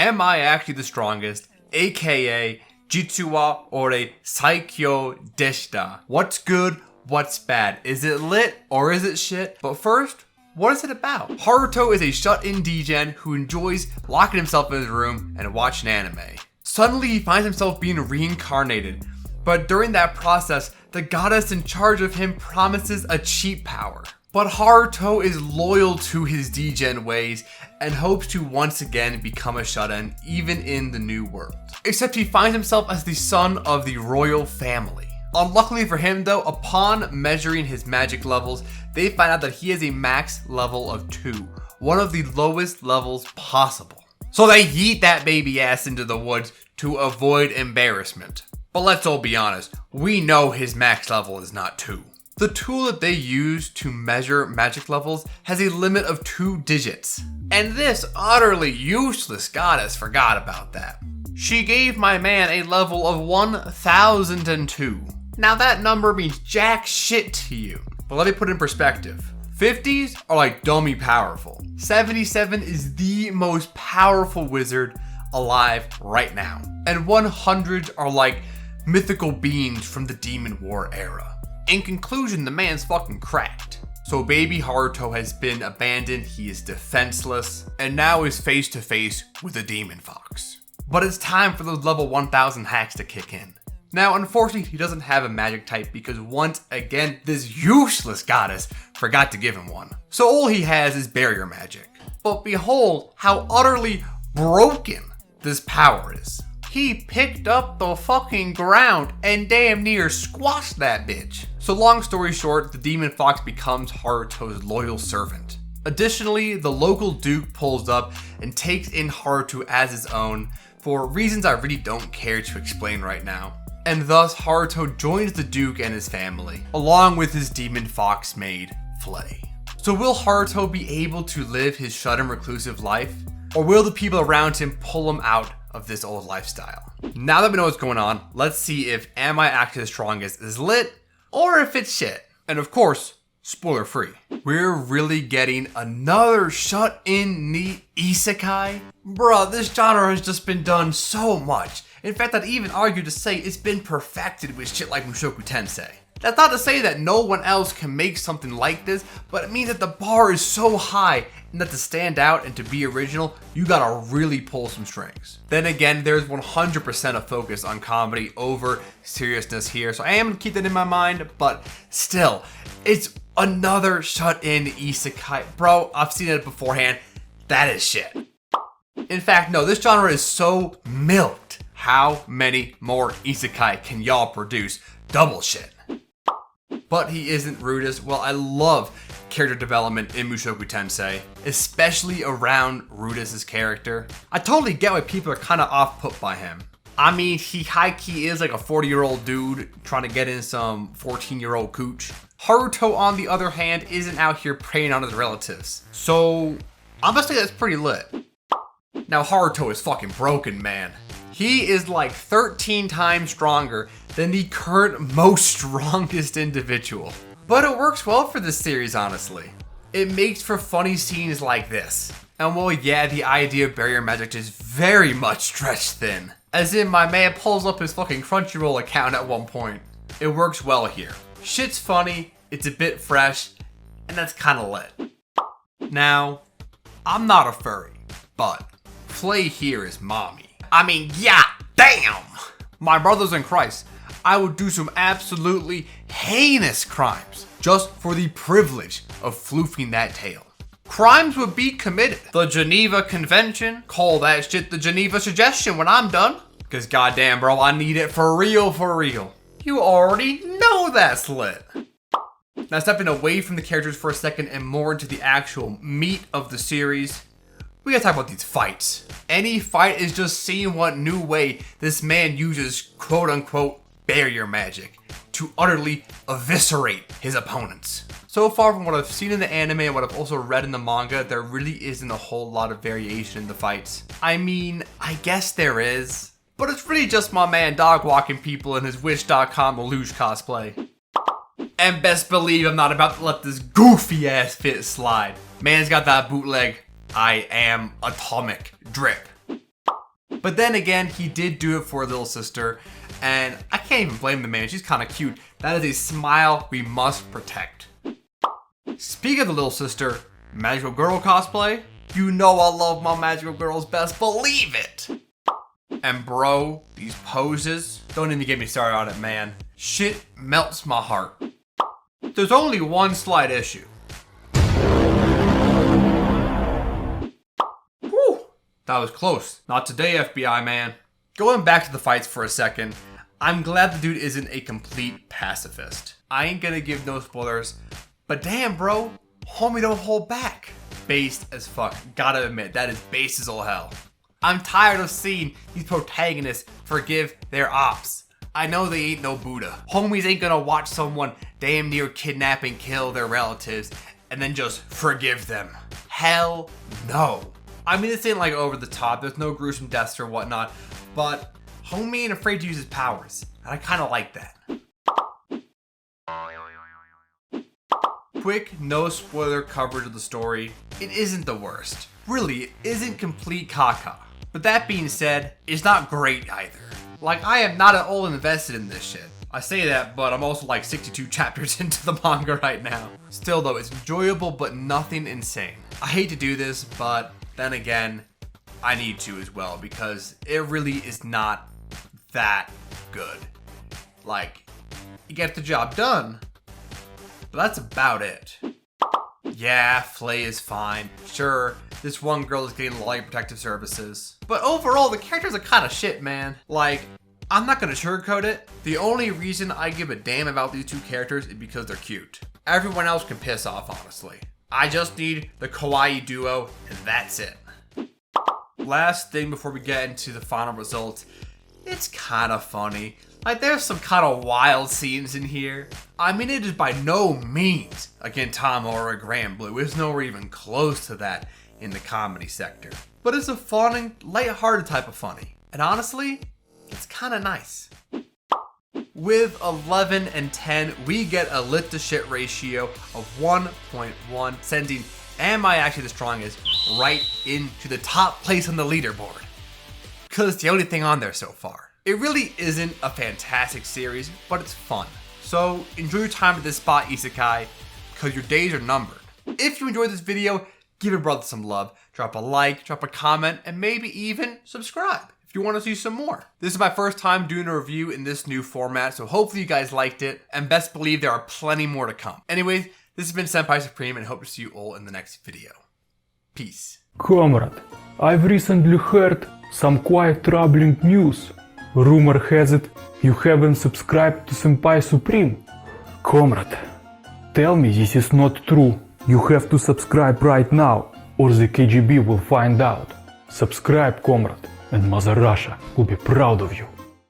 Am I Actually the Strongest? AKA Jitsu wa ore saikyou deshita. What's good? What's bad? Is it lit or is it shit? But first, what is it about? Haruto is a shut-in degen who enjoys locking himself in his room and watching anime. Suddenly he finds himself being reincarnated, but during that process, the goddess in charge of him promises a cheat power. But Haruto is loyal to his degen ways and hopes to once again become a shut-in even in the new world. Except he finds himself as the son of the royal family. Unluckily for him though, upon measuring his magic levels, they find out that he has a max level of 2, one of the lowest levels possible. So they yeet that baby ass into the woods to avoid embarrassment. But let's all be honest, we know his max level is not 2. The tool that they use to measure magic levels has a limit of 2 digits. And this utterly useless goddess forgot about that. She gave my man a level of 1002. Now that number means jack shit to you. But let me put it in perspective. 50s are like dummy powerful. 77 is the most powerful wizard alive right now. And 100s are like mythical beings from the Demon War era. In conclusion, the man's fucking cracked. So baby Haruto has been abandoned, he is defenseless, and now is face to face with a demon fox. But it's time for those level 1000 hacks to kick in. Now, unfortunately, he doesn't have a magic type because once again, this useless goddess forgot to give him one. So all he has is barrier magic. But behold how utterly broken this power is. He picked up the fucking ground and damn near squashed that bitch. So long story short, the demon fox becomes Haruto's loyal servant. Additionally, the local duke pulls up and takes in Haruto as his own for reasons I really don't care to explain right now. And thus Haruto joins the duke and his family, along with his demon fox maid, Flay. So will Haruto be able to live his shut-in reclusive life? Or will the people around him pull him out of this old lifestyle? Now that we know what's going on, let's see if Am I Actually the Strongest is lit or if it's shit. And of course, spoiler free. We're really getting another shut-in neat isekai? Bruh, this genre has just been done so much. In fact, I'd even argue to say it's been perfected with shit like Mushoku Tensei. That's not to say that no one else can make something like this, but it means that the bar is so high and that to stand out and to be original, you gotta really pull some strings. Then again, there's 100% a focus on comedy over seriousness here, so I am gonna keep that in my mind, but still, it's another shut-in isekai. Bro, I've seen it beforehand. That is shit. In fact, no, this genre is so milked. How many more isekai can y'all produce? Double shit. But he isn't rudest. Well, I love character development in Mushoku Tensei, especially around Rudis' character. I totally get why people are kind of off-put by him. I mean, he high-key is like a 40-year-old dude trying to get in some 14-year-old cooch. Haruto, on the other hand, isn't out here preying on his relatives. So, I'm gonna say that's pretty lit. Now, Haruto is fucking broken, man. He is like 13 times stronger than the current most strongest individual. But it works well for this series, honestly. It makes for funny scenes like this. And well, yeah, the idea of barrier magic is very much stretched thin. As in, my man pulls up his fucking Crunchyroll account at one point. It works well here. Shit's funny, it's a bit fresh, and that's kinda lit. Now, I'm not a furry, but Flay here is mommy. I mean, yeah, damn! My brothers in Christ, I would do some absolutely heinous crimes just for the privilege of floofing that tail. Crimes would be committed. The Geneva Convention, call that shit the Geneva Suggestion when I'm done. Cause goddamn bro, I need it for real, for real. You already know that's lit. Now stepping away from the characters for a second and more into the actual meat of the series, we gotta talk about these fights. Any fight is just seeing what new way this man uses quote unquote barrier magic to utterly eviscerate his opponents. So far from what I've seen in the anime and what I've also read in the manga, there really isn't a whole lot of variation in the fights. I mean, I guess there is, but it's really just my man dog walking people in his Wish.com Lelouch cosplay. And best believe I'm not about to let this goofy ass fit slide. Man's got that bootleg I am atomic drip. But then again, he did do it for a little sister, and I can't even blame the man. She's kind of cute. That is a smile we must protect. Speaking of the little sister, magical girl cosplay. You know I love my magical girls, best believe it. And bro, these poses, don't even get me started on it, man. Shit melts my heart. There's only one slight issue. Whew, that was close. Not today, FBI man. Going back to the fights for a second, I'm glad the dude isn't a complete pacifist. I ain't gonna give no spoilers, but damn bro, homie don't hold back. Based as fuck, gotta admit, that is base as all hell. I'm tired of seeing these protagonists forgive their ops. I know they ain't no Buddha. Homies ain't gonna watch someone damn near kidnap and kill their relatives and then just forgive them. Hell no. I mean, this ain't like over the top, there's no gruesome deaths or whatnot, but homie ain't afraid to use his powers, and I kinda like that. Quick, no spoiler coverage of the story. It isn't the worst. Really, it isn't complete caca. But that being said, it's not great either. Like, I am not at all invested in this shit. I say that, but I'm also like 62 chapters into the manga right now. Still though, it's enjoyable, but nothing insane. I hate to do this, but then again, I need to as well, because it really is not that good. Like, you get the job done, but that's about it. Yeah, Flay is fine. Sure, this one girl is getting light protective services. But overall, the characters are kind of shit, man. Like, I'm not gonna sugarcoat it. The only reason I give a damn about these two characters is because they're cute. Everyone else can piss off, honestly. I just need the kawaii duo, and that's it. Last thing before we get into the final results, it's kind of funny. Like, there's some kind of wild scenes in here. I mean, it is by no means a Gintama or a Grand Blue. It's nowhere even close to that in the comedy sector. But it's a fun and lighthearted type of funny. And honestly, it's kind of nice. With 11 and 10, we get a lit to shit ratio of 1.1, sending Am I Actually the Strongest right into the top place on the leaderboard. Because it's the only thing on there so far. It really isn't a fantastic series, but it's fun. So enjoy your time at this spot, Isekai, because your days are numbered. If you enjoyed this video, give your brother some love. Drop a like, drop a comment, and maybe even subscribe if you want to see some more. This is my first time doing a review in this new format, so hopefully you guys liked it, and best believe there are plenty more to come. Anyways, this has been Senpai Supreme, and hope to see you all in the next video. Peace. Comrade, I've recently heard some quite troubling news. Rumor has it you haven't subscribed to Senpai Supreme. Comrade, tell me this is not true. You have to subscribe right now, or the KGB will find out. Subscribe, comrade, and Mother Russia will be proud of you.